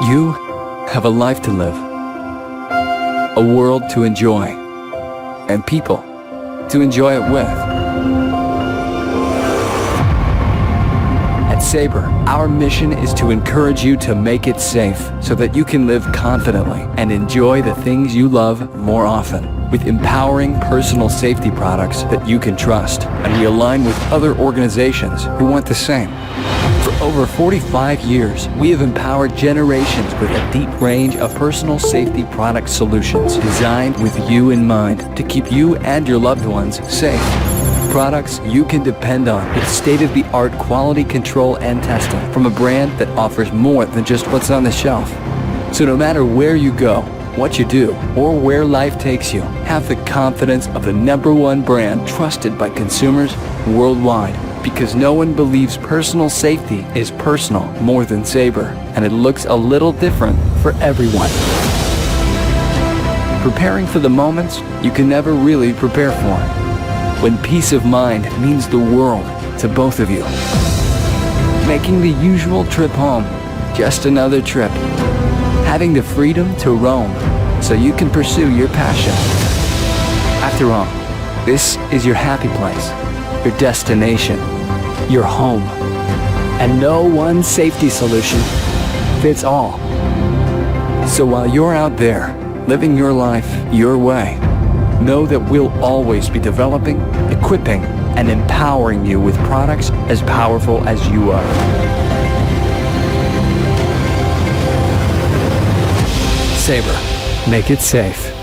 You have a life to live, a world to enjoy, and people to enjoy it with. At SABRE, our mission is to encourage you to make it safe so that you can live confidently and enjoy the things you love more often, with empowering personal safety products that you can trust. And we align with other organizations who want the same. For over 45 years, we have empowered generations with a deep range of personal safety product solutions designed with you in mind to keep you and your loved ones safe. Products you can depend on with state-of-the-art quality control and testing from a brand that offers more than just what's on the shelf. So no matter where you go, what you do, or where life takes you, have the confidence of the #1 brand trusted by consumers worldwide. Because no one believes personal safety is personal more than SABRE, and it looks a little different for everyone. Preparing for the moments you can never really prepare for. When peace of mind means the world to both of you. Making the usual trip home just another trip. Having the freedom to roam so you can pursue your passion. After all, this is your happy place, your destination, your home. And no one safety solution fits all. So while you're out there living your life your way, know that we'll always be developing, equipping, and empowering you with products as powerful as you are. SABRE. Make it safe.